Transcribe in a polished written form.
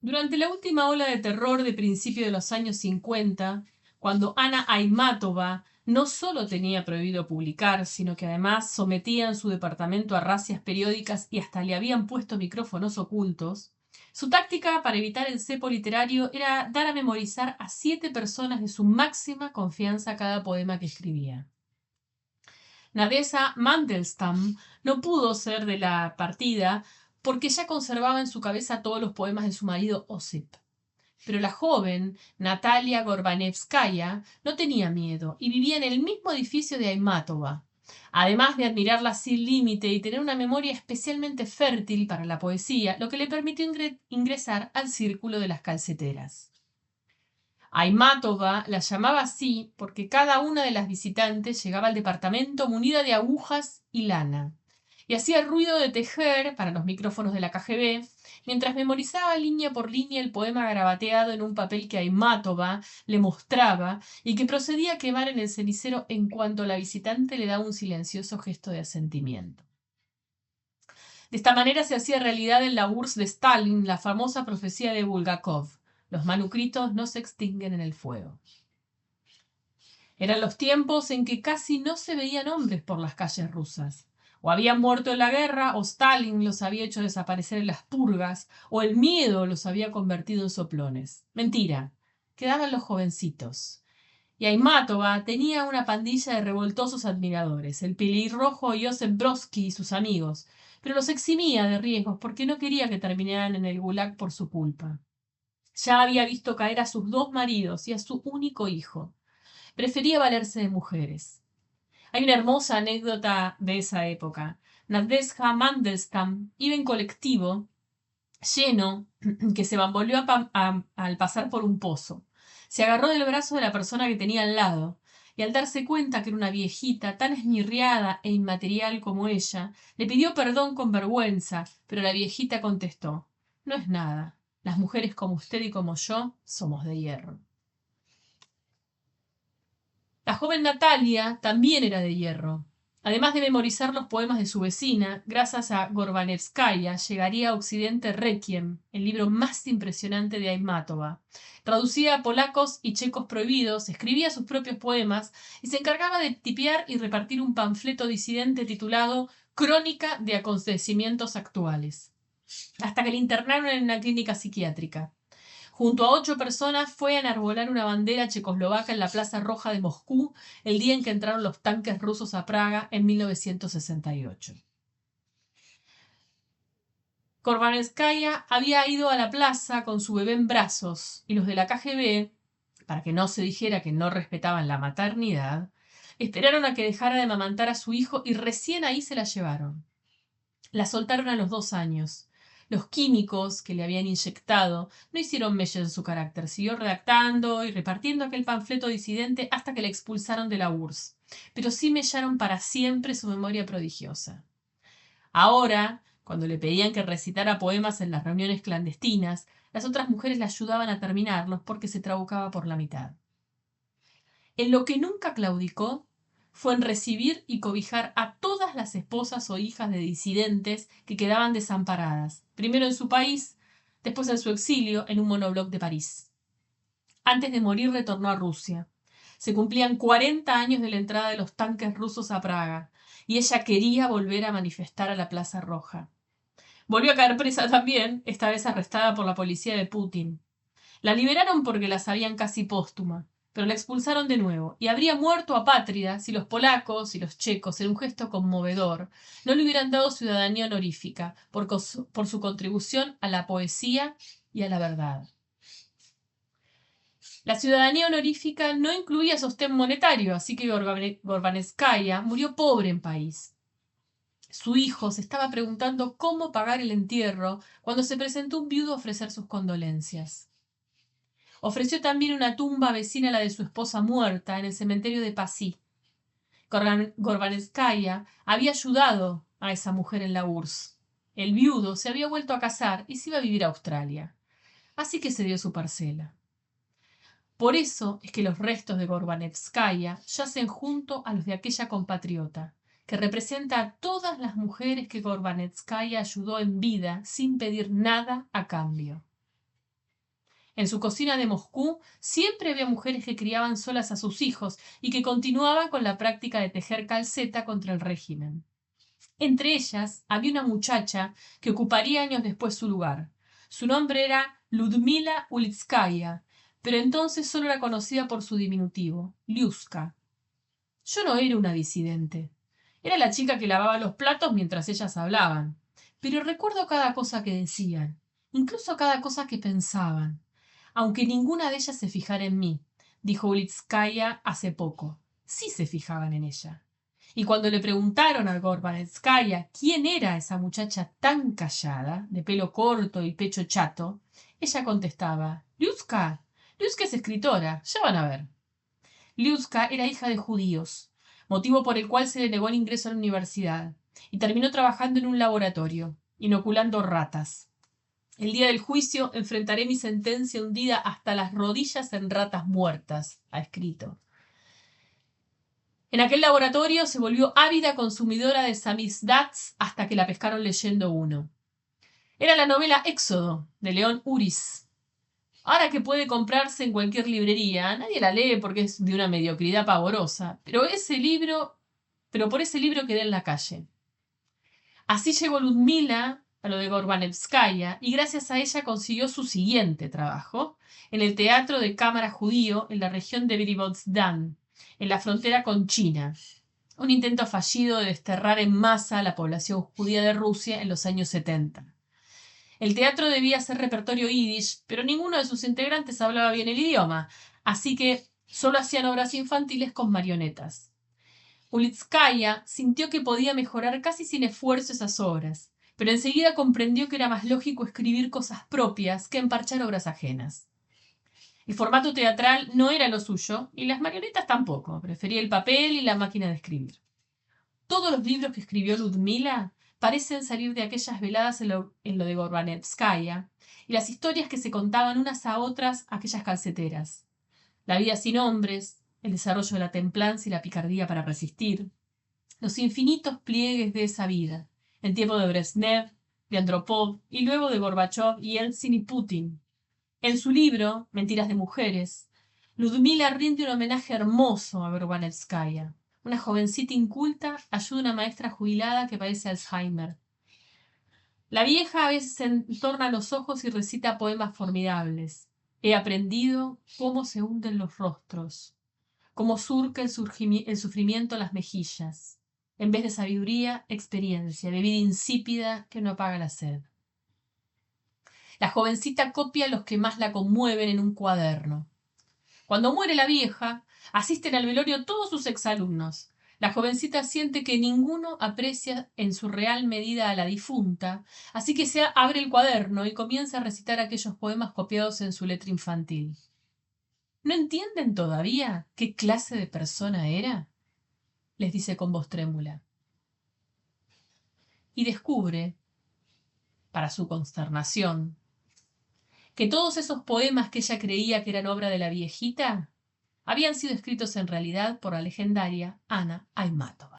Durante la última ola de terror de principios de los años 50, cuando Ana Aimátova no solo tenía prohibido publicar, sino que además sometía en su departamento a razias periódicas y hasta le habían puesto micrófonos ocultos, su táctica para evitar el cepo literario era dar a memorizar a 7 personas de su máxima confianza cada poema que escribía. Nadeza Mandelstam no pudo ser de la partida porque ya conservaba en su cabeza todos los poemas de su marido Osip. Pero la joven, Natalia Gorbanevskaya, no tenía miedo y vivía en el mismo edificio de Aimátova. Además de admirarla sin límite y tener una memoria especialmente fértil para la poesía, lo que le permitió ingresar al círculo de las calceteras. Aimátova la llamaba así porque cada una de las visitantes llegaba al departamento munida de agujas y lana, y hacía el ruido de tejer para los micrófonos de la KGB, mientras memorizaba línea por línea el poema garabateado en un papel que Aimátova le mostraba y que procedía a quemar en el cenicero en cuanto la visitante le daba un silencioso gesto de asentimiento. De esta manera se hacía realidad en la URSS de Stalin la famosa profecía de Bulgakov: los manuscritos no se extinguen en el fuego. Eran los tiempos en que casi no se veían hombres por las calles rusas. O habían muerto en la guerra, o Stalin los había hecho desaparecer en las purgas, o el miedo los había convertido en soplones. Mentira, quedaban los jovencitos. Y Aimátova tenía una pandilla de revoltosos admiradores, el pelirrojo Josep Brodsky y sus amigos, pero los eximía de riesgos porque no quería que terminaran en el gulag por su culpa. Ya había visto caer a sus 2 maridos y a su único hijo. Prefería valerse de mujeres. Hay una hermosa anécdota de esa época. Nadezhda Mandelstam iba en colectivo lleno que se bamboleó al pasar por un pozo. Se agarró del brazo de la persona que tenía al lado y al darse cuenta que era una viejita tan esmirriada e inmaterial como ella, le pidió perdón con vergüenza, pero la viejita contestó: no es nada. Las mujeres como usted y como yo somos de hierro. La joven Natalia también era de hierro. Además de memorizar los poemas de su vecina, gracias a Gorbanevskaya llegaría a Occidente Requiem, el libro más impresionante de Aimátova. Traducía a polacos y checos prohibidos, escribía sus propios poemas y se encargaba de tipear y repartir un panfleto disidente titulado Crónica de acontecimientos actuales, hasta que le internaron en una clínica psiquiátrica. Junto a 8 personas fue a enarbolar una bandera checoslovaca en la Plaza Roja de Moscú el día en que entraron los tanques rusos a Praga en 1968. Korbanevskaya había ido a la plaza con su bebé en brazos y los de la KGB, para que no se dijera que no respetaban la maternidad, esperaron a que dejara de amamantar a su hijo y recién ahí se la llevaron. La soltaron a los 2 años. Los químicos que le habían inyectado no hicieron mella en su carácter. Siguió redactando y repartiendo aquel panfleto disidente hasta que la expulsaron de la URSS. Pero sí mellaron para siempre su memoria prodigiosa. Ahora, cuando le pedían que recitara poemas en las reuniones clandestinas, las otras mujeres la ayudaban a terminarlos porque se trabucaba por la mitad. En lo que nunca claudicó fue en recibir y cobijar a todas las esposas o hijas de disidentes que quedaban desamparadas, primero en su país, después en su exilio en un monobloc de París. Antes de morir retornó a Rusia. Se cumplían 40 años de la entrada de los tanques rusos a Praga, y ella quería volver a manifestar a la Plaza Roja. Volvió a caer presa también, esta vez arrestada por la policía de Putin. La liberaron porque la sabían casi póstuma, pero la expulsaron de nuevo, y habría muerto apátrida si los polacos y los checos, en un gesto conmovedor, no le hubieran dado ciudadanía honorífica por su contribución a la poesía y a la verdad. La ciudadanía honorífica no incluía sostén monetario, así que Gorbanevskaya murió pobre en París. Su hijo se estaba preguntando cómo pagar el entierro cuando se presentó un viudo a ofrecer sus condolencias. Ofreció también una tumba vecina a la de su esposa muerta en el cementerio de Passy. Gorbanevskaya había ayudado a esa mujer en la URSS. El viudo se había vuelto a casar y se iba a vivir a Australia. Así que se dio su parcela. Por eso es que los restos de Gorbanevskaya yacen junto a los de aquella compatriota, que representa a todas las mujeres que Gorbanevskaya ayudó en vida sin pedir nada a cambio. En su cocina de Moscú siempre había mujeres que criaban solas a sus hijos y que continuaban con la práctica de tejer calceta contra el régimen. Entre ellas había una muchacha que ocuparía años después su lugar. Su nombre era Ludmila Ulitskaya, pero entonces solo era conocida por su diminutivo, Liuska. Yo no era una disidente. Era la chica que lavaba los platos mientras ellas hablaban. Pero recuerdo cada cosa que decían, incluso cada cosa que pensaban, aunque ninguna de ellas se fijara en mí, dijo Ulitskaya hace poco. Sí se fijaban en ella. Y cuando le preguntaron a Gorbanetskaya quién era esa muchacha tan callada, de pelo corto y pecho chato, ella contestaba, Liuska. Liuska es escritora, ya van a ver. Liuska era hija de judíos, motivo por el cual se le negó el ingreso a la universidad, y terminó trabajando en un laboratorio, inoculando ratas. El día del juicio enfrentaré mi sentencia hundida hasta las rodillas en ratas muertas, ha escrito. En aquel laboratorio se volvió ávida consumidora de samizdats hasta que la pescaron leyendo uno. Era la novela Éxodo, de León Uris. Ahora que puede comprarse en cualquier librería, nadie la lee porque es de una mediocridad pavorosa, pero por ese libro quedé en la calle. Así llegó Ludmila a lo de Gorbanevskaya y gracias a ella consiguió su siguiente trabajo en el teatro de cámara judío en la región de Verivozdán, en la frontera con China. Un intento fallido de desterrar en masa a la población judía de Rusia en los años 70. El teatro debía ser repertorio yiddish, pero ninguno de sus integrantes hablaba bien el idioma, así que solo hacían obras infantiles con marionetas. Ulitskaya sintió que podía mejorar casi sin esfuerzo esas obras, pero enseguida comprendió que era más lógico escribir cosas propias que emparchar obras ajenas. El formato teatral no era lo suyo, y las marionetas tampoco, prefería el papel y la máquina de escribir. Todos los libros que escribió Ludmila parecen salir de aquellas veladas en lo de Gorbanevskaya, y las historias que se contaban unas a otras aquellas calceteras. La vida sin hombres, el desarrollo de la templanza y la picardía para resistir, los infinitos pliegues de esa vida, en tiempo de Brezhnev, de Andropov y luego de Gorbachov, Yeltsin y Putin. En su libro, Mentiras de mujeres, Ludmila rinde un homenaje hermoso a Gorbanevskaya. Una jovencita inculta ayuda a una maestra jubilada que padece Alzheimer. La vieja a veces se entorna los ojos y recita poemas formidables. He aprendido cómo se hunden los rostros, cómo surca el sufrimiento las mejillas. En vez de sabiduría, experiencia, bebida insípida que no apaga la sed. La jovencita copia los que más la conmueven en un cuaderno. Cuando muere la vieja, asisten al velorio todos sus exalumnos. La jovencita siente que ninguno aprecia en su real medida a la difunta, así que se abre el cuaderno y comienza a recitar aquellos poemas copiados en su letra infantil. ¿No entienden todavía qué clase de persona era?, les dice con voz trémula. Y descubre, para su consternación, que todos esos poemas que ella creía que eran obra de la viejita habían sido escritos en realidad por la legendaria Anna Aimátova.